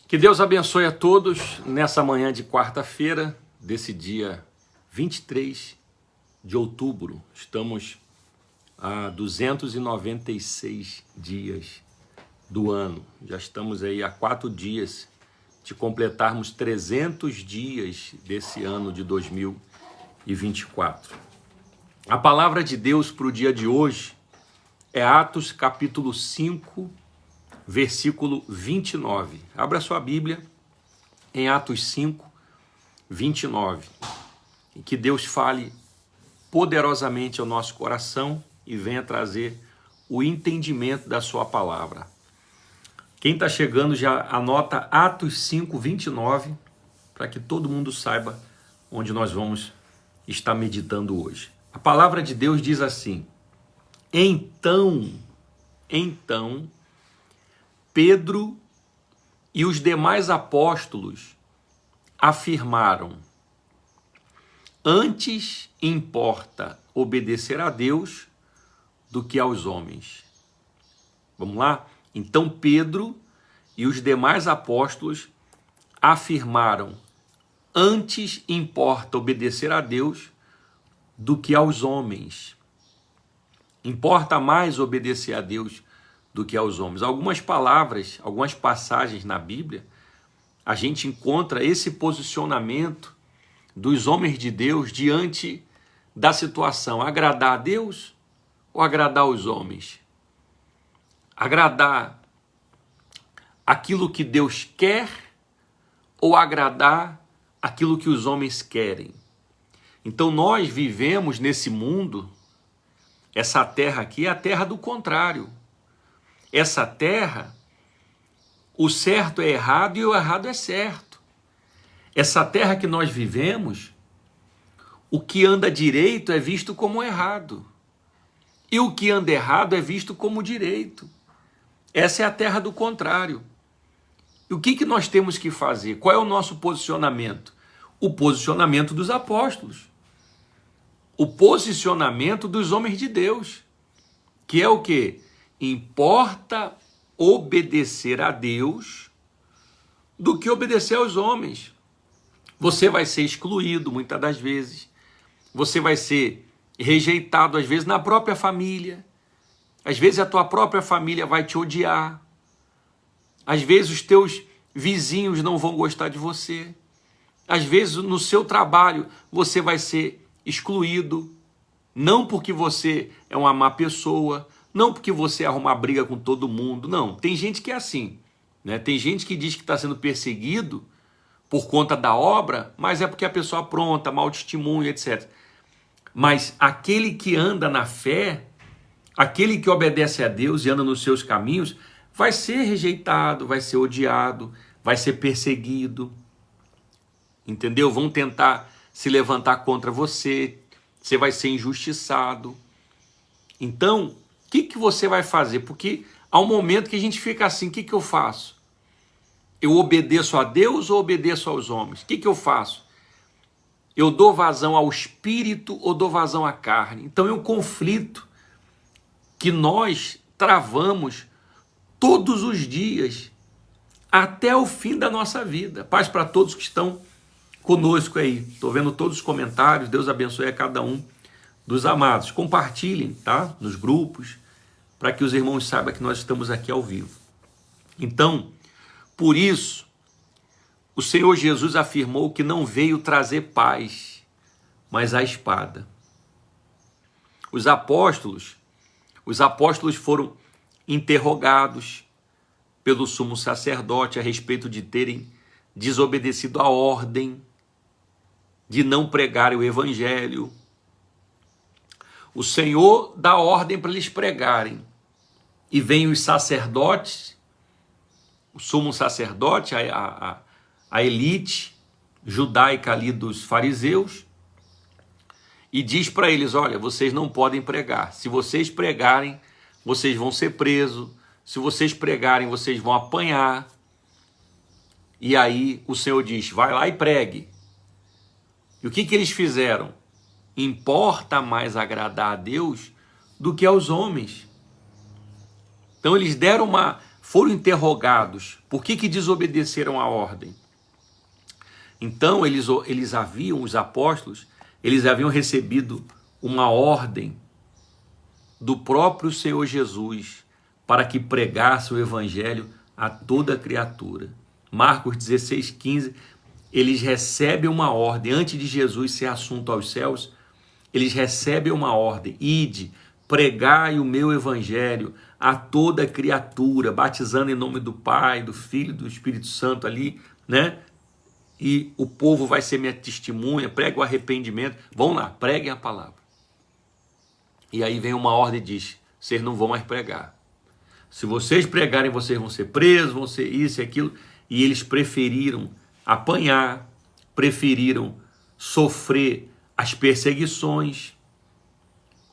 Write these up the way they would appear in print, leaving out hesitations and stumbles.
Que Deus abençoe a todos nessa manhã de quarta-feira, desse dia 23 de outubro. Estamos a 296 dias do ano. Já estamos aí há 4 dias de completarmos 300 dias desse ano de 2024. A palavra de Deus para o dia de hoje é Atos capítulo 5, versículo 29. Abra sua Bíblia em Atos 5, 29. E que Deus fale poderosamente ao nosso coração e venha trazer o entendimento da sua palavra. Quem está chegando já anota Atos 5, 29, para que todo mundo saiba onde nós vamos estar meditando hoje. A palavra de Deus diz assim: Então, Pedro e os demais apóstolos afirmaram: antes importa obedecer a Deus do que aos homens. Vamos lá? Então Pedro e os demais apóstolos afirmaram: antes importa obedecer a Deus do que aos homens. Importa mais obedecer a Deus do que aos homens. Algumas palavras, algumas passagens na Bíblia, a gente encontra esse posicionamento dos homens de Deus diante da situação: agradar a Deus ou agradar os homens? Agradar aquilo que Deus quer ou agradar aquilo que os homens querem? Então nós vivemos nesse mundo, essa terra aqui é a terra do contrário. Essa terra, o certo é errado e o errado é certo. Essa terra que nós vivemos, o que anda direito é visto como errado. E o que anda errado é visto como direito. Essa é a terra do contrário. E o que nós temos que fazer? Qual é o nosso posicionamento? O posicionamento dos apóstolos. O posicionamento dos homens de Deus. Que é o quê? Importa obedecer a Deus do que obedecer aos homens. Você vai ser excluído muitas das vezes. Você vai ser rejeitado às vezes na própria família. Às vezes a tua própria família vai te odiar. Às vezes os teus vizinhos não vão gostar de você. Às vezes no seu trabalho você vai ser excluído. Não porque você é uma má pessoa, não porque você arruma briga com todo mundo, não. Tem gente que é assim, né? Tem gente que diz que está sendo perseguido por conta da obra, mas é porque a pessoa apronta, mau testemunho, etc. Mas aquele que anda na fé, aquele que obedece a Deus e anda nos seus caminhos, vai ser rejeitado, vai ser odiado, vai ser perseguido, entendeu? Vão tentar se levantar contra você, você vai ser injustiçado. Então, o que você vai fazer? Porque há um momento que a gente fica assim: o que eu faço? Eu obedeço a Deus ou obedeço aos homens? O que eu faço? Eu dou vazão ao espírito ou dou vazão à carne? Então é um conflito que nós travamos todos os dias, até o fim da nossa vida. Paz para todos que estão conosco aí. Estou vendo todos os comentários. Deus abençoe a cada um dos amados. Compartilhem, tá? Nos grupos, para que os irmãos saibam que nós estamos aqui ao vivo. Então, por isso, o Senhor Jesus afirmou que não veio trazer paz, mas a espada. Os apóstolos foram interrogados pelo sumo sacerdote a respeito de terem desobedecido a ordem de não pregarem o evangelho. O Senhor dá ordem para eles pregarem. E vem os sacerdotes, o sumo sacerdote, a elite judaica ali dos fariseus, e diz para eles: olha, vocês não podem pregar. Se vocês pregarem, vocês vão ser presos. Se vocês pregarem, vocês vão apanhar. E aí o Senhor diz: vai lá e pregue. E o que eles fizeram? Importa mais agradar a Deus do que aos homens. Então eles deram uma foram interrogados por que desobedeceram a ordem. Então os apóstolos, eles haviam recebido uma ordem do próprio Senhor Jesus para que pregasse o evangelho a toda criatura. Marcos 16:15, eles recebem uma ordem, antes de Jesus ser assunto aos céus, eles recebem uma ordem: ide, pregai o meu evangelho a toda criatura, batizando em nome do Pai, do Filho e do Espírito Santo ali, né? E o povo vai ser minha testemunha, prega o arrependimento. Vão lá, preguem a palavra. E aí vem uma ordem e diz: vocês não vão mais pregar. Se vocês pregarem, vocês vão ser presos, vão ser isso e aquilo. E eles preferiram apanhar, preferiram sofrer as perseguições.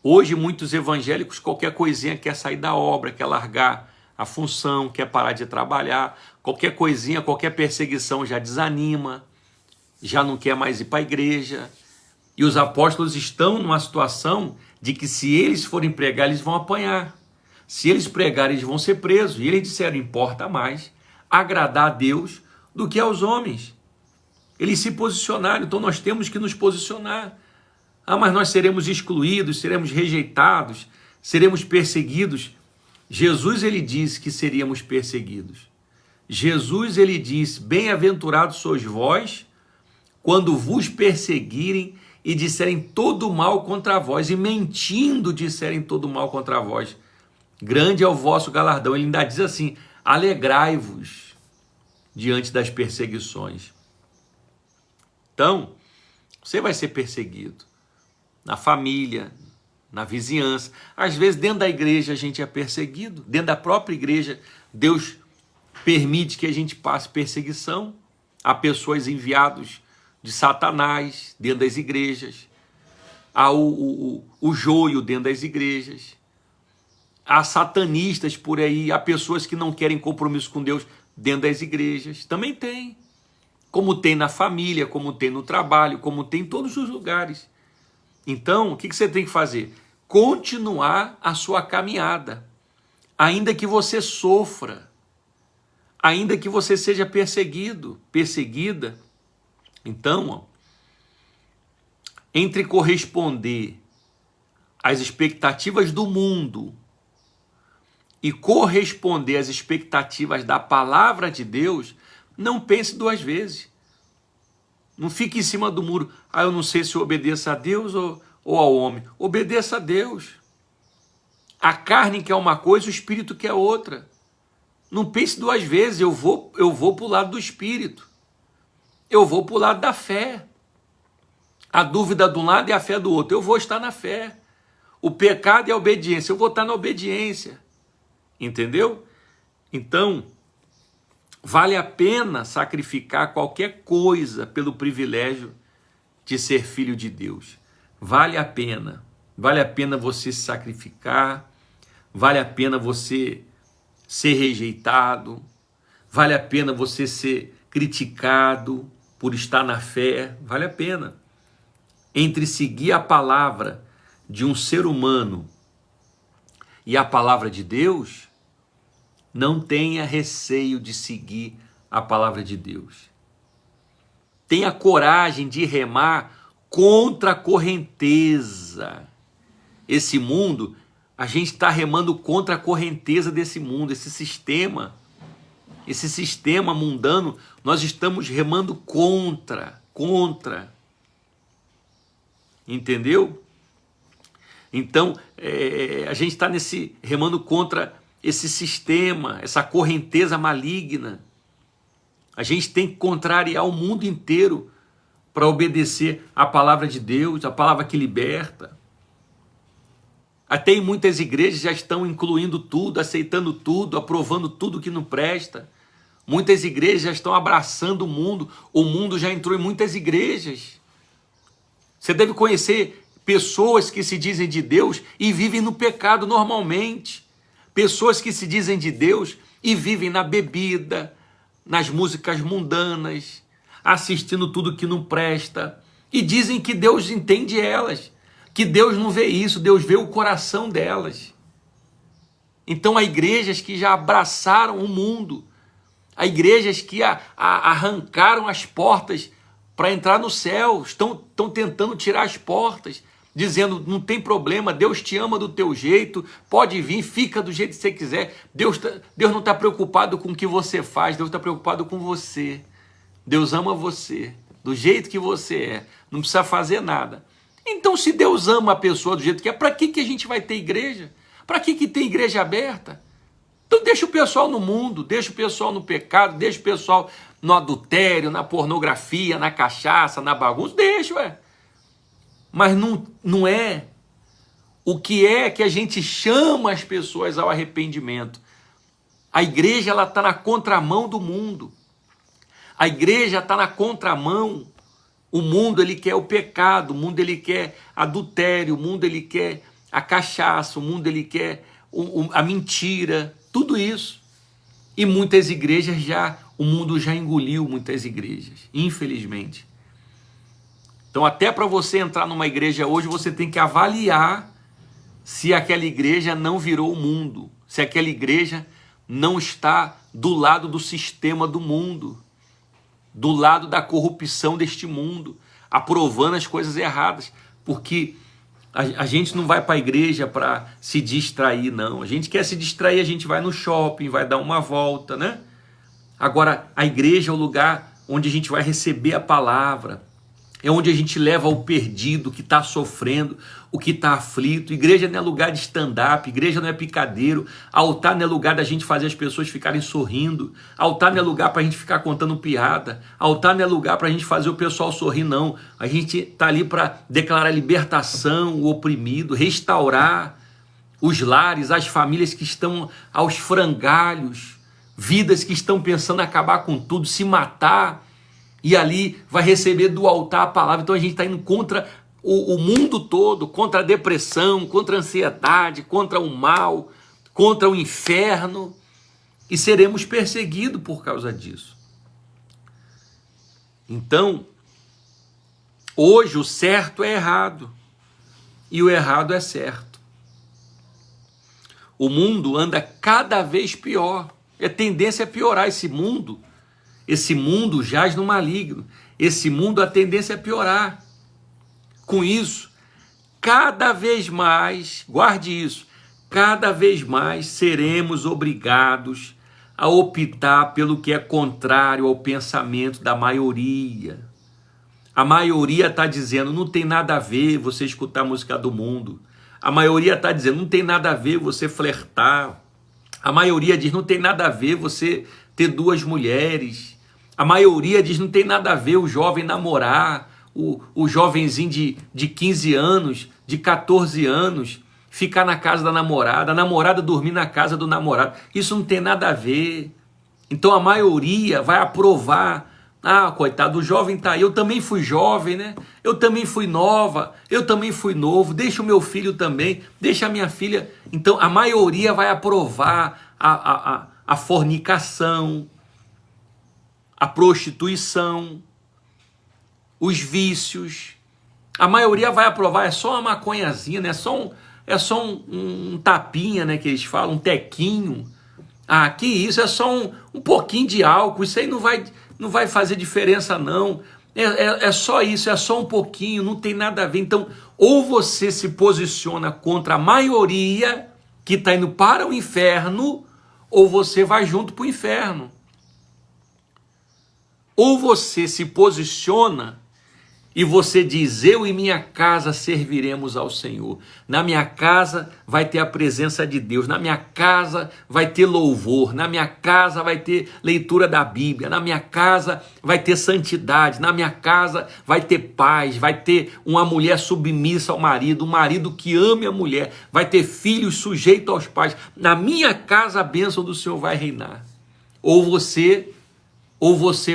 Hoje, muitos evangélicos, qualquer coisinha quer sair da obra, quer largar a função, quer parar de trabalhar. Qualquer coisinha, qualquer perseguição já desanima, já não quer mais ir para a igreja. E os apóstolos estão numa situação de que se eles forem pregar, eles vão apanhar. Se eles pregarem, eles vão ser presos. E eles disseram: importa mais agradar a Deus do que aos homens. Eles se posicionaram, então nós temos que nos posicionar. Ah, mas nós seremos excluídos, seremos rejeitados, seremos perseguidos. Jesus, ele disse que seríamos perseguidos. Jesus, ele disse: bem-aventurados sois vós, quando vos perseguirem e disserem todo mal contra vós, e mentindo disserem todo mal contra vós. Grande é o vosso galardão. Ele ainda diz assim: alegrai-vos diante das perseguições. Então, você vai ser perseguido na família, na vizinhança. Às vezes, dentro da igreja, a gente é perseguido. Dentro da própria igreja, Deus permite que a gente passe perseguição. Há pessoas enviadas de Satanás dentro das igrejas. Há o joio dentro das igrejas. Há satanistas por aí. Há pessoas que não querem compromisso com Deus dentro das igrejas. Também tem. Como tem na família, como tem no trabalho, como tem em todos os lugares. Então, o que você tem que fazer? Continuar a sua caminhada. Ainda que você sofra. Ainda que você seja perseguido, perseguida. Então, entre corresponder às expectativas do mundo e corresponder às expectativas da palavra de Deus, não pense duas vezes. Não fique em cima do muro. Ah, eu não sei se eu obedeço a Deus ou ao homem. Obedeça a Deus. A carne quer uma coisa, o espírito quer outra. Não pense duas vezes. Eu vou para o lado do espírito. Eu vou para o lado da fé. A dúvida de um lado e a fé do outro. Eu vou estar na fé. O pecado é a obediência. Eu vou estar na obediência. Entendeu? Então, vale a pena sacrificar qualquer coisa pelo privilégio de ser filho de Deus. Vale a pena. Vale a pena você se sacrificar. Vale a pena você ser rejeitado. Vale a pena você ser criticado por estar na fé. Vale a pena. Entre seguir a palavra de um ser humano e a palavra de Deus, não tenha receio de seguir a palavra de Deus. Tenha coragem de remar contra a correnteza. Esse mundo, a gente está remando contra a correnteza desse mundo, esse sistema mundano, nós estamos remando contra. Entendeu? Então, a gente está remando contra esse sistema, essa correnteza maligna. A gente tem que contrariar o mundo inteiro para obedecer a palavra de Deus, a palavra que liberta. Até em muitas igrejas já estão incluindo tudo, aceitando tudo, aprovando tudo que não presta. Muitas igrejas já estão abraçando o mundo já entrou em muitas igrejas. Você deve conhecer pessoas que se dizem de Deus e vivem no pecado normalmente. Pessoas que se dizem de Deus e vivem na bebida, nas músicas mundanas, assistindo tudo que não presta, e dizem que Deus entende elas, que Deus não vê isso, Deus vê o coração delas. Então há igrejas que já abraçaram o mundo, há igrejas que arrancaram as portas para entrar no céu, estão tentando tirar as portas, dizendo, não tem problema, Deus te ama do teu jeito, pode vir, fica do jeito que você quiser, Deus não está preocupado com o que você faz, Deus está preocupado com você, Deus ama você, do jeito que você é, não precisa fazer nada. Então, se Deus ama a pessoa do jeito que é, para que a gente vai ter igreja? Para que tem igreja aberta? Então deixa o pessoal no mundo, deixa o pessoal no pecado, deixa o pessoal no adultério, na pornografia, na cachaça, na bagunça, deixa, ué. Mas não é o que é que a gente chama as pessoas ao arrependimento. A igreja está na contramão do mundo. A igreja está na contramão. O mundo ele quer o pecado, o mundo ele quer adultério, o mundo ele quer a cachaça, o mundo ele quer a mentira, tudo isso. E muitas igrejas o mundo já engoliu muitas igrejas, infelizmente. Então até para você entrar numa igreja hoje, você tem que avaliar se aquela igreja não virou o mundo, se aquela igreja não está do lado do sistema do mundo, do lado da corrupção deste mundo, aprovando as coisas erradas, porque a gente não vai para a igreja para se distrair, não. A gente quer se distrair, a gente vai no shopping, vai dar uma volta, né? Agora, a igreja é o lugar onde a gente vai receber a palavra, é onde a gente leva o perdido, que está sofrendo, o que está aflito. Igreja não é lugar de stand-up, igreja não é picadeiro, altar não é lugar da gente fazer as pessoas ficarem sorrindo, altar não é lugar para a gente ficar contando piada, altar não é lugar para a gente fazer o pessoal sorrir, não. A gente está ali para declarar libertação, o oprimido, restaurar os lares, as famílias que estão aos frangalhos, vidas que estão pensando em acabar com tudo, se matar, e ali vai receber do altar a palavra. Então a gente está indo contra o mundo todo, contra a depressão, contra a ansiedade, contra o mal, contra o inferno, e seremos perseguidos por causa disso. Então, hoje o certo é errado e o errado é certo. O mundo anda cada vez pior, a tendência é piorar. Esse mundo jaz no maligno, esse mundo a tendência é piorar. Com isso, cada vez mais, guarde isso, cada vez mais seremos obrigados a optar pelo que é contrário ao pensamento da maioria. A maioria está dizendo, não tem nada a ver você escutar a música do mundo. A maioria está dizendo, não tem nada a ver você flertar. A maioria diz, não tem nada a ver você ter duas mulheres. A maioria diz, não tem nada a ver o jovem namorar, o jovenzinho de 15 anos, de 14 anos, ficar na casa da namorada, a namorada dormir na casa do namorado. Isso não tem nada a ver. Então a maioria vai aprovar. Ah, coitado, o jovem tá aí, eu também fui jovem, né? Eu também fui nova, eu também fui novo, deixa o meu filho também, deixa a minha filha. Então a maioria vai aprovar a fornicação, a prostituição, os vícios. A maioria vai aprovar, é só uma maconhazinha, né? É só um tapinha, né, que eles falam, um tequinho. Ah, que isso, é só um pouquinho de álcool, isso aí não vai fazer diferença não, é só isso, é só um pouquinho, não tem nada a ver. Então, ou você se posiciona contra a maioria que está indo para o inferno, ou você vai junto para o inferno. Ou você se posiciona e você diz, eu e minha casa serviremos ao Senhor. Na minha casa vai ter a presença de Deus, na minha casa vai ter louvor, na minha casa vai ter leitura da Bíblia, na minha casa vai ter santidade, na minha casa vai ter paz, vai ter uma mulher submissa ao marido, um marido que ame a mulher, vai ter filhos sujeitos aos pais. Na minha casa a bênção do Senhor vai reinar. Ou você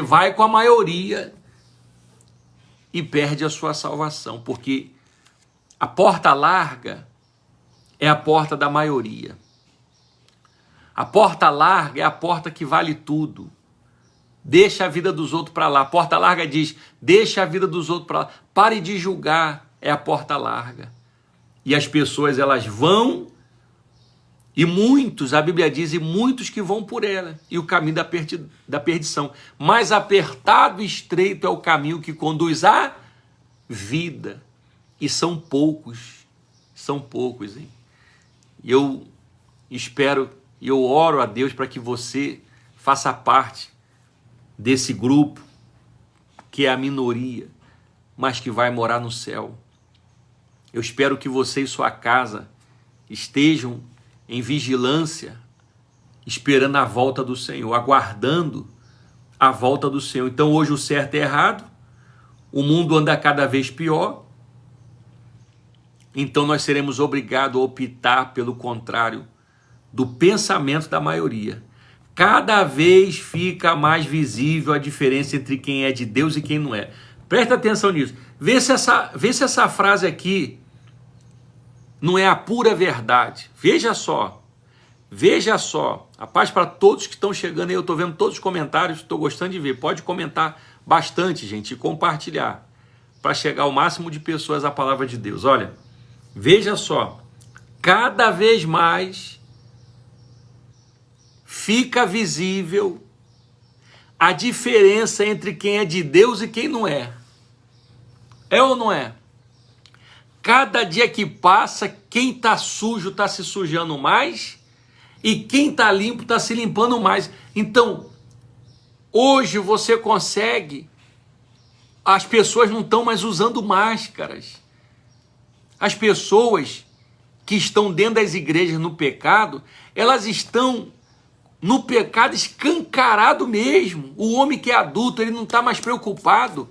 vai com a maioria e perde a sua salvação, porque a porta larga é a porta da maioria. A porta larga é a porta que vale tudo. Deixa a vida dos outros para lá. A porta larga diz, deixa a vida dos outros para lá. Pare de julgar, é a porta larga. E as pessoas, elas vão E muitos, a Bíblia diz, e muitos que vão por ela, e o caminho da perdição. Mas apertado e estreito é o caminho que conduz à vida. E são poucos, hein? E eu espero, e eu oro a Deus para que você faça parte desse grupo, que é a minoria, mas que vai morar no céu. Eu espero que você e sua casa estejam em vigilância, esperando a volta do Senhor, aguardando a volta do Senhor. Então hoje o certo é errado, o mundo anda cada vez pior, então nós seremos obrigados a optar pelo contrário do pensamento da maioria. Cada vez fica mais visível a diferença entre quem é de Deus e quem não é. Presta atenção nisso. Vê se essa frase aqui não é a pura verdade. Veja só. A paz para todos que estão chegando aí. Eu estou vendo todos os comentários, estou gostando de ver. Pode comentar bastante, gente, e compartilhar, para chegar ao máximo de pessoas à palavra de Deus. Olha, veja só. Cada vez mais fica visível a diferença entre quem é de Deus e quem não é. É ou não é? Cada dia que passa, quem está sujo está se sujando mais e quem está limpo está se limpando mais. Então, hoje você consegue, as pessoas não estão mais usando máscaras. As pessoas que estão dentro das igrejas no pecado, elas estão no pecado escancarado mesmo. O homem que é adulto, ele não está mais preocupado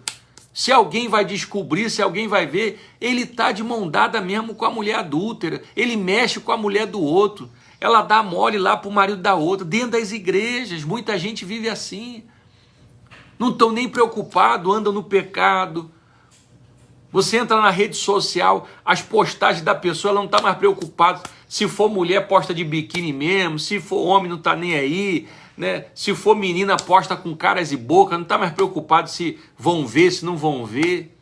se alguém vai descobrir, se alguém vai ver. Ele está de mão dada mesmo com a mulher adúltera. Ele mexe com a mulher do outro. Ela dá mole lá para o marido da outra. Dentro das igrejas, muita gente vive assim. Não estão nem preocupados, andam no pecado. Você entra na rede social, as postagens da pessoa, ela não está mais preocupada. Se for mulher, posta de biquíni mesmo. Se for homem, não está nem aí, né? Se for menina, posta com caras e boca. Não está mais preocupado se vão ver, se não vão ver.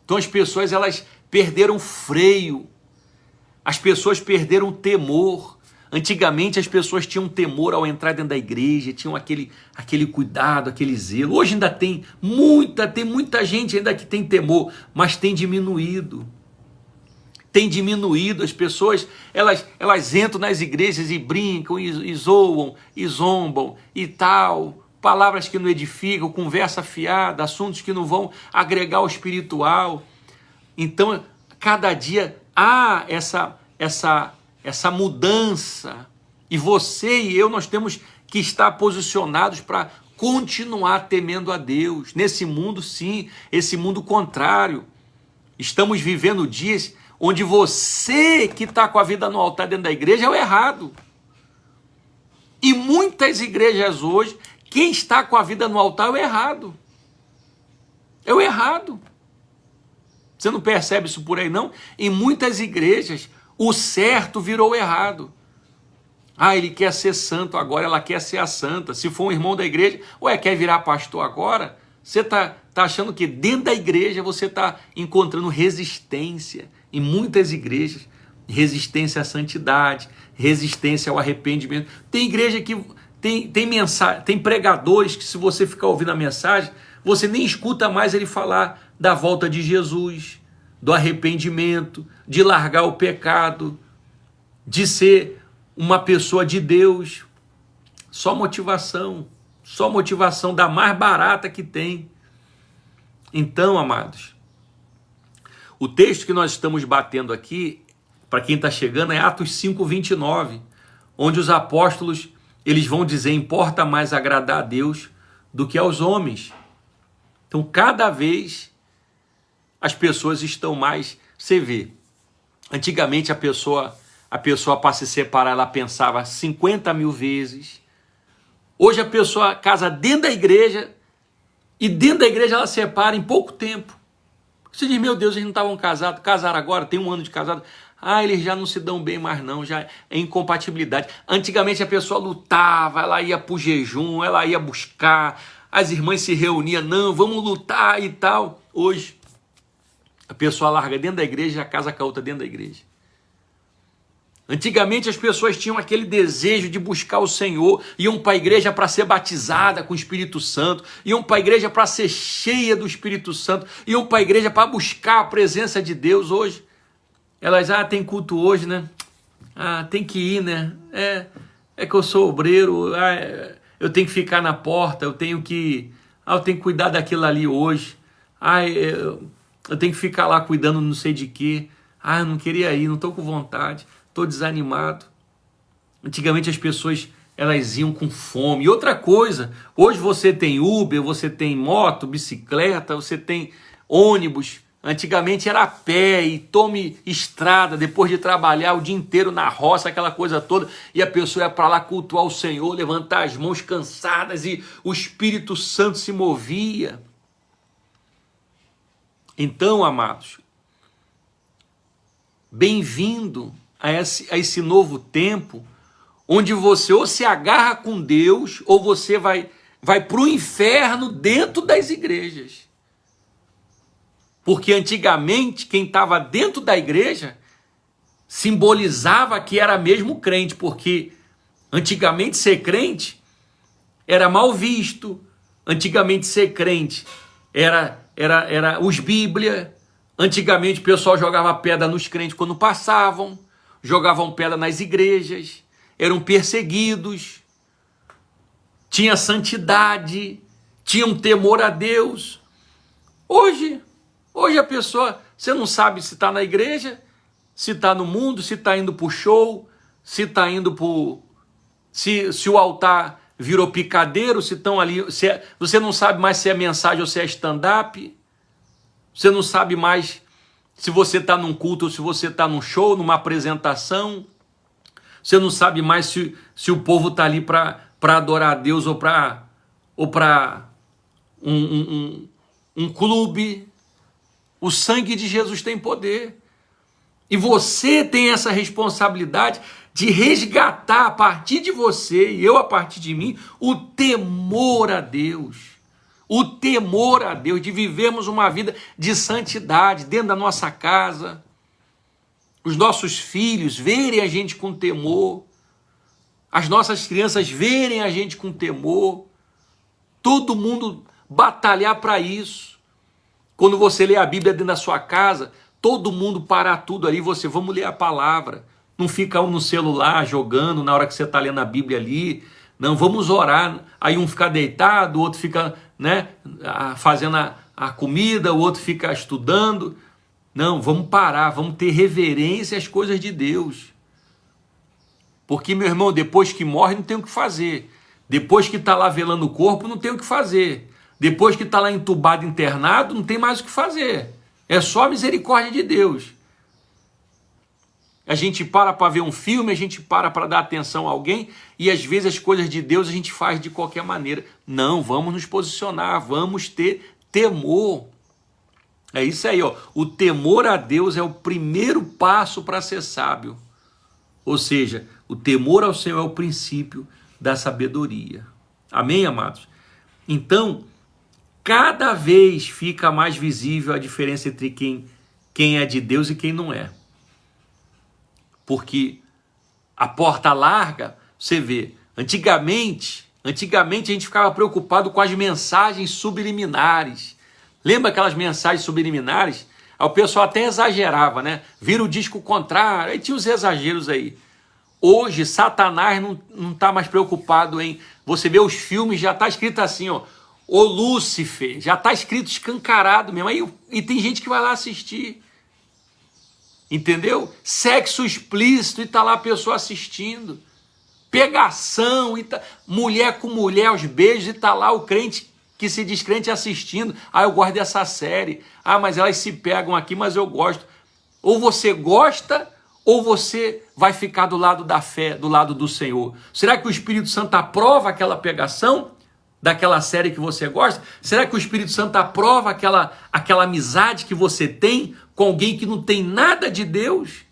Então as pessoas, elas perderam freio. As pessoas perderam temor. Antigamente as pessoas tinham temor ao entrar dentro da igreja, tinham aquele cuidado, aquele zelo. Hoje ainda tem muita gente ainda que tem temor, mas tem diminuído. Tem diminuído. As pessoas, elas entram nas igrejas e brincam, e zoam, e zombam, e tal. Palavras que não edificam, conversa fiada, assuntos que não vão agregar ao espiritual. Então, cada dia há essa mudança, e você e eu, nós temos que estar posicionados para continuar temendo a Deus, nesse mundo sim, esse mundo contrário. Estamos vivendo dias onde você que está com a vida no altar dentro da igreja é o errado, e muitas igrejas hoje, quem está com a vida no altar é o errado, você não percebe isso por aí não? Em muitas igrejas, o certo virou errado. Ele quer ser santo agora, ela quer ser a santa. Se for um irmão da igreja, quer virar pastor agora? Você tá achando que dentro da igreja você está encontrando resistência. Em muitas igrejas, resistência à santidade, resistência ao arrependimento. Tem igreja que tem mensagem, tem pregadores que, se você ficar ouvindo a mensagem, você nem escuta mais ele falar da volta de Jesus, do arrependimento, de largar o pecado, de ser uma pessoa de Deus. Só motivação da mais barata que tem. Então, amados, o texto que nós estamos batendo aqui, para quem está chegando, é Atos 5:29, onde os apóstolos, eles vão dizer: importa mais agradar a Deus do que aos homens. Então, cada vez as pessoas estão mais... Você vê, antigamente a pessoa para se separar, ela pensava 50 mil vezes. Hoje a pessoa casa dentro da igreja, e dentro da igreja ela separa em pouco tempo. Você diz: meu Deus, eles não estavam casados, casaram agora, tem 1 ano de casado. Eles já não se dão bem mais não, já é incompatibilidade. Antigamente a pessoa lutava, ela ia para o jejum, ela ia buscar, as irmãs se reuniam, não, vamos lutar e tal. Hoje a pessoa larga dentro da igreja e já casa com a outra dentro da igreja. Antigamente as pessoas tinham aquele desejo de buscar o Senhor, iam para a igreja para ser batizada com o Espírito Santo, iam para a igreja para ser cheia do Espírito Santo, iam para a igreja para buscar a presença de Deus. Hoje, elas, tem culto hoje, né? Tem que ir, né? É que eu sou obreiro, eu tenho que ficar na porta, eu tenho que cuidar daquilo ali hoje, eu tenho que ficar lá cuidando não sei de quê, eu não queria ir, não estou com vontade, estou desanimado. Antigamente as pessoas, elas iam com fome. E outra coisa, hoje você tem Uber, você tem moto, bicicleta, você tem ônibus. Antigamente era a pé e tome estrada, depois de trabalhar o dia inteiro na roça, aquela coisa toda, e a pessoa ia para lá cultuar o Senhor, levantar as mãos cansadas e o Espírito Santo se movia. Então, amados, bem-vindo a esse novo tempo, onde você ou se agarra com Deus, ou você vai para o inferno dentro das igrejas. Porque antigamente, quem estava dentro da igreja simbolizava que era mesmo crente, porque antigamente ser crente era mal visto, antigamente ser crente era os Bíblia, antigamente o pessoal jogava pedra nos crentes quando passavam, jogavam pedra nas igrejas, eram perseguidos, tinha santidade, tinham temor a Deus. Hoje a pessoa, você não sabe se está na igreja, se está no mundo, se está indo para o show, se está indo para se o altar virou picadeiro, se estão ali, você não sabe mais se é mensagem ou se é stand-up, você não sabe mais se você está num culto ou se você está num show, numa apresentação, você não sabe mais se o povo está ali para adorar a Deus ou para um clube. O sangue de Jesus tem poder. E você tem essa responsabilidade de resgatar a partir de você e eu a partir de mim o temor a Deus. O temor a Deus, de vivermos uma vida de santidade dentro da nossa casa. Os nossos filhos verem a gente com temor. As nossas crianças verem a gente com temor. Todo mundo batalhar para isso. Quando você lê a Bíblia dentro da sua casa, todo mundo parar tudo ali, vamos ler a palavra. Não fica um no celular jogando na hora que você está lendo a Bíblia ali. Não, vamos orar. Aí um fica deitado, o outro fica, fazendo a comida, o outro fica estudando. Não, vamos parar, vamos ter reverência às coisas de Deus. Porque, meu irmão, depois que morre não tem o que fazer. Depois que está lá velando o corpo, não tem o que fazer. Depois que está lá entubado, internado, não tem mais o que fazer. É só a misericórdia de Deus. A gente para ver um filme, a gente para dar atenção a alguém, e às vezes as coisas de Deus a gente faz de qualquer maneira. Não, vamos nos posicionar, vamos ter temor. É isso aí, ó. O temor a Deus é o primeiro passo para ser sábio. Ou seja, o temor ao Senhor é o princípio da sabedoria. Amém, amados? Então, cada vez fica mais visível a diferença entre quem é de Deus e quem não é. Porque a porta larga, você vê, antigamente a gente ficava preocupado com as mensagens subliminares. Lembra aquelas mensagens subliminares? Aí o pessoal até exagerava, né? Vira o disco contrário, aí tinha os exageros aí. Hoje, Satanás não está mais preocupado em... Você vê os filmes, já está escrito assim, ó, o Lúcifer, já está escrito escancarado mesmo, aí, e tem gente que vai lá assistir, entendeu? Sexo explícito, e está lá a pessoa assistindo, pegação, e tá... mulher com mulher aos beijos, e está lá o crente que se diz crente assistindo. Eu gosto dessa série, mas elas se pegam aqui, mas eu gosto. Ou você gosta, ou você vai ficar do lado da fé, do lado do Senhor. Será que o Espírito Santo aprova aquela pegação daquela série que você gosta? Será que o Espírito Santo aprova aquela amizade que você tem com alguém que não tem nada de Deus?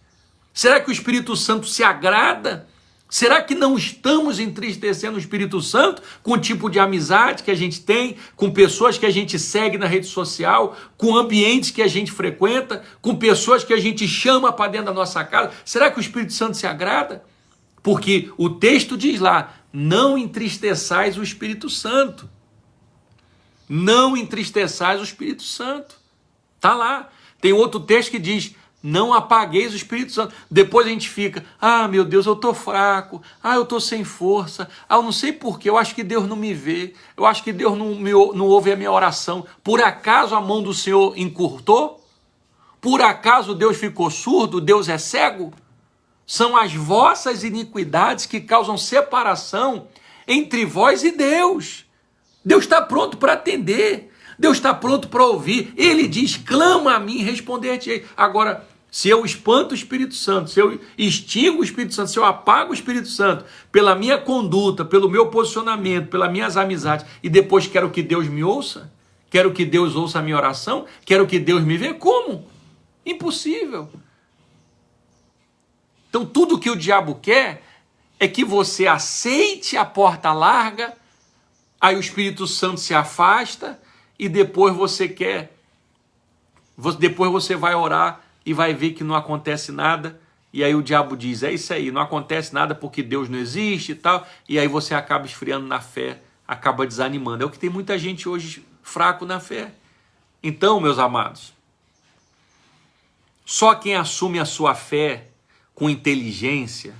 Será que o Espírito Santo se agrada Será que não estamos entristecendo o Espírito Santo com o tipo de amizade que a gente tem, com pessoas que a gente segue na rede social, com ambientes que a gente frequenta, com pessoas que a gente chama para dentro da nossa casa? Será que o Espírito Santo se agrada? Porque o texto diz lá, não entristeçais o Espírito Santo. Não entristeçais o Espírito Santo. Está lá. Tem outro texto que diz, não apagueis o Espírito Santo. Depois a gente fica, meu Deus, eu estou fraco, eu estou sem força, eu não sei porquê, eu acho que Deus não me vê, eu acho que Deus não ouve a minha oração. Por acaso a mão do Senhor encurtou? Por acaso Deus ficou surdo? Deus é cego? São as vossas iniquidades que causam separação entre vós e Deus. Deus está pronto para atender. Deus está pronto para ouvir. Ele diz, clama a mim, responder-te-ei. Agora, se eu espanto o Espírito Santo, se eu extingo o Espírito Santo, se eu apago o Espírito Santo pela minha conduta, pelo meu posicionamento, pelas minhas amizades, e depois quero que Deus me ouça, quero que Deus ouça a minha oração, quero que Deus me veja, como? Impossível. Então, tudo que o diabo quer é que você aceite a porta larga, aí o Espírito Santo se afasta, e depois depois você vai orar e vai ver que não acontece nada, e aí o diabo diz, é isso aí, não acontece nada porque Deus não existe e tal, e aí você acaba esfriando na fé, acaba desanimando. É o que tem muita gente hoje fraco na fé. Então, meus amados, só quem assume a sua fé com inteligência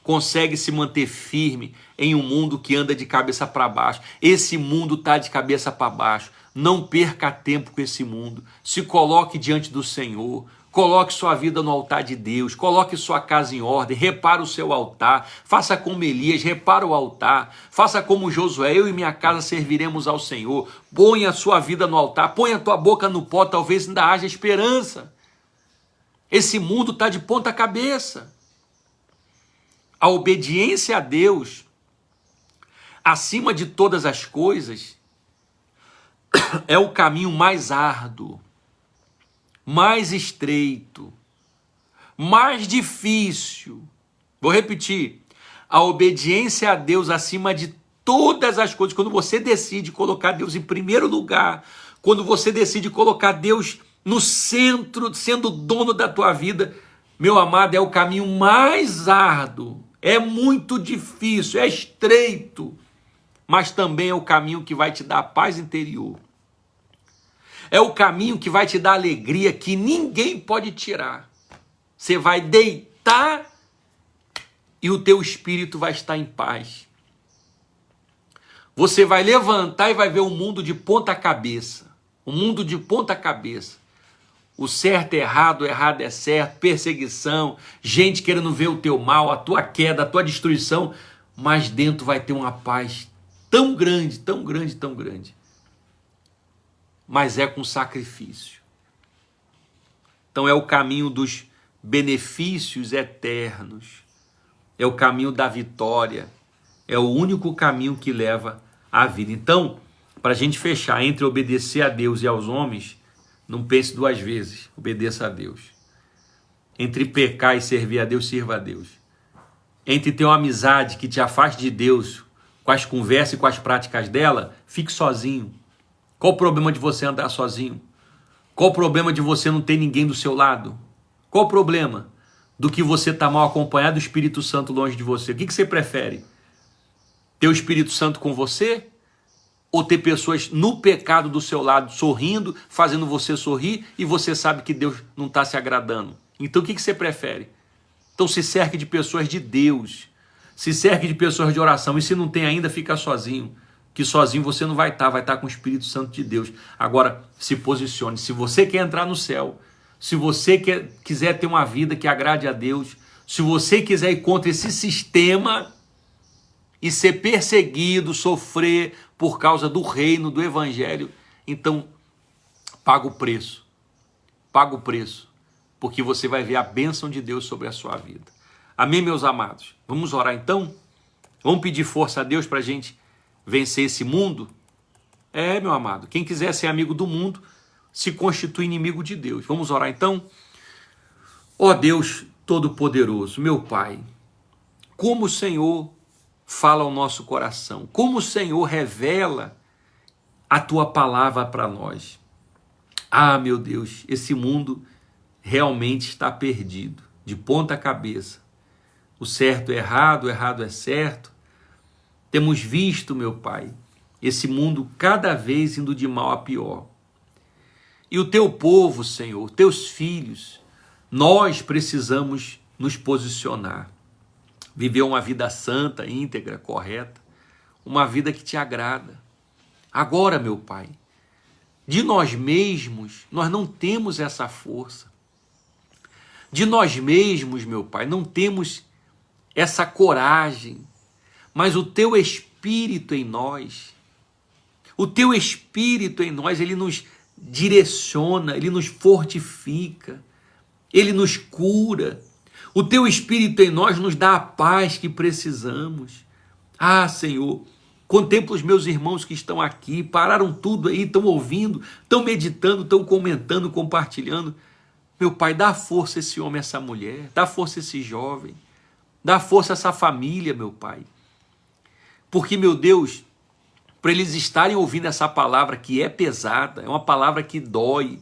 consegue se manter firme em um mundo que anda de cabeça para baixo. Esse mundo está de cabeça para baixo. Não perca tempo com esse mundo. Se coloque diante do Senhor. Coloque sua vida no altar de Deus. Coloque sua casa em ordem. Repara o seu altar. Faça como Elias, repara o altar. Faça como Josué, eu e minha casa serviremos ao Senhor. Ponha a sua vida no altar. Ponha a tua boca no pó, talvez ainda haja esperança. Esse mundo está de ponta cabeça. A obediência a Deus, acima de todas as coisas, é o caminho mais árduo, mais estreito, mais difícil. Vou repetir. A obediência a Deus acima de todas as coisas, quando você decide colocar Deus em primeiro lugar, quando você decide colocar Deus no centro, sendo o dono da tua vida, meu amado, é o caminho mais árduo. É muito difícil, é estreito, mas também é o caminho que vai te dar paz interior. É o caminho que vai te dar alegria que ninguém pode tirar. Você vai deitar e o teu espírito vai estar em paz. Você vai levantar e vai ver o mundo de ponta cabeça. O mundo de ponta cabeça. O certo é errado, o errado é certo, perseguição, gente querendo ver o teu mal, a tua queda, a tua destruição, mas dentro vai ter uma paz tão grande, tão grande, tão grande. Mas é com sacrifício. Então é o caminho dos benefícios eternos, é o caminho da vitória, é o único caminho que leva à vida. Então, para a gente fechar, entre obedecer a Deus e aos homens, não pense duas vezes, obedeça a Deus. Entre pecar e servir a Deus, sirva a Deus. Entre ter uma amizade que te afaste de Deus, com as conversas e com as práticas dela, fique sozinho. Qual o problema de você andar sozinho? Qual o problema de você não ter ninguém do seu lado? Qual o problema do que você está mal acompanhado, o Espírito Santo longe de você? O que você prefere? Ter o Espírito Santo com você? Ou ter pessoas no pecado do seu lado, sorrindo, fazendo você sorrir, e você sabe que Deus não está se agradando? Então o que você prefere? Então se cerque de pessoas de Deus, se cerque de pessoas de oração, e se não tem ainda, fica sozinho, que sozinho você não vai estar com o Espírito Santo de Deus. Agora se posicione, se você quer entrar no céu, se você quiser ter uma vida que agrade a Deus, se você quiser ir contra esse sistema e ser perseguido, sofrer por causa do reino, do evangelho, então paga o preço, porque você vai ver a bênção de Deus sobre a sua vida. Amém, meus amados? Vamos orar então? Vamos pedir força a Deus para a gente vencer esse mundo? Meu amado, quem quiser ser amigo do mundo, se constitui inimigo de Deus. Vamos orar então? Ó Deus Todo-Poderoso, meu Pai, como o Senhor fala ao nosso coração, como o Senhor revela a tua palavra para nós. Ah, meu Deus, esse mundo realmente está perdido, de ponta cabeça. O certo é errado, o errado é certo. Temos visto, meu Pai, esse mundo cada vez indo de mal a pior. E o teu povo, Senhor, teus filhos, nós precisamos nos posicionar. Viver uma vida santa, íntegra, correta, uma vida que te agrada. Agora, meu Pai, de nós mesmos, nós não temos essa força. De nós mesmos, meu Pai, não temos essa coragem, mas o teu Espírito em nós, ele nos direciona, ele nos fortifica, ele nos cura. O teu Espírito em nós nos dá a paz que precisamos. Ah, Senhor, contempla os meus irmãos que estão aqui, pararam tudo aí, estão ouvindo, estão meditando, estão comentando, compartilhando. Meu Pai, dá força a esse homem, a essa mulher, dá força a esse jovem, dá força a essa família, meu Pai. Porque, meu Deus, para eles estarem ouvindo essa palavra que é pesada, é uma palavra que dói,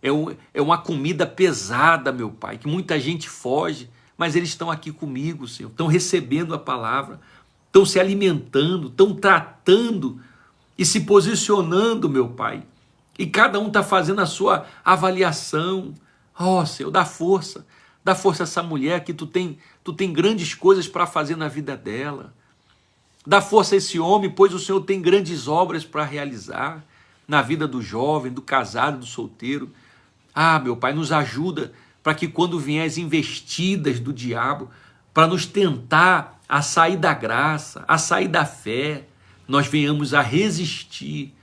é uma comida pesada, meu Pai, que muita gente foge, mas eles estão aqui comigo, Senhor, estão recebendo a palavra, estão se alimentando, estão tratando e se posicionando, meu Pai. E cada um está fazendo a sua avaliação. Oh, Senhor, dá força a essa mulher que tu tem grandes coisas para fazer na vida dela. Dá força a esse homem, pois o Senhor tem grandes obras para realizar na vida do jovem, do casado, do solteiro. Ah, meu Pai, nos ajuda para que quando vier as investidas do diabo, para nos tentar a sair da graça, a sair da fé, nós venhamos a resistir,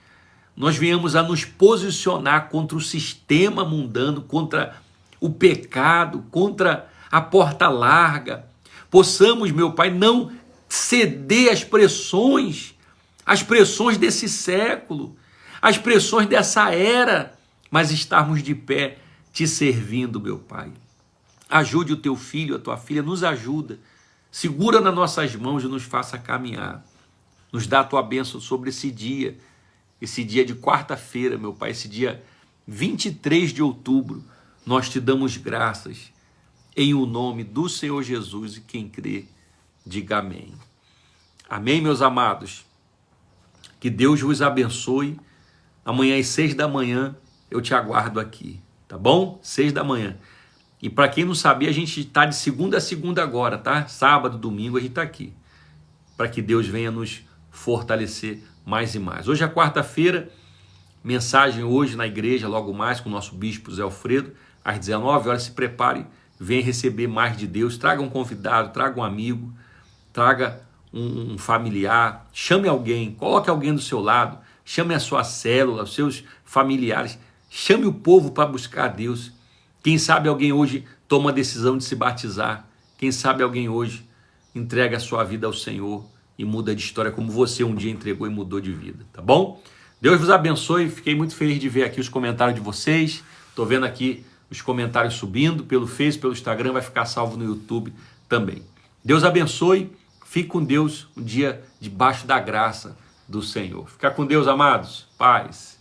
nós venhamos a nos posicionar contra o sistema mundano, contra o pecado, contra a porta larga. Possamos, meu Pai, não ceder às pressões desse século, às pressões dessa era, mas estarmos de pé te servindo, meu Pai. Ajude o teu filho, a tua filha, nos ajuda, segura nas nossas mãos e nos faça caminhar. Nos dá a tua bênção sobre esse dia de quarta-feira, meu Pai, esse dia 23 de outubro, nós te damos graças em o nome do Senhor Jesus, e quem crê, diga amém. Amém, meus amados. Que Deus vos abençoe. Amanhã às 6 da manhã eu te aguardo aqui, tá bom? 6 da manhã. E para quem não sabia, a gente está de segunda a segunda agora, tá? Sábado, domingo a gente está aqui, para que Deus venha nos fortalecer mais e mais. Hoje é quarta-feira, mensagem hoje na igreja, logo mais com o nosso bispo Zé Alfredo, às 19 horas, se prepare, venha receber mais de Deus, traga um convidado, traga um amigo, traga um familiar, chame alguém, coloque alguém do seu lado, chame a sua célula, os seus familiares, chame o povo para buscar a Deus. Quem sabe alguém hoje toma a decisão de se batizar, quem sabe alguém hoje entrega a sua vida ao Senhor e muda de história como você um dia entregou e mudou de vida, tá bom? Deus vos abençoe, fiquei muito feliz de ver aqui os comentários de vocês, estou vendo aqui os comentários subindo pelo Face, pelo Instagram, vai ficar salvo no YouTube também. Deus abençoe, fique com Deus um dia debaixo da graça do Senhor. Fica com Deus, amados. Paz.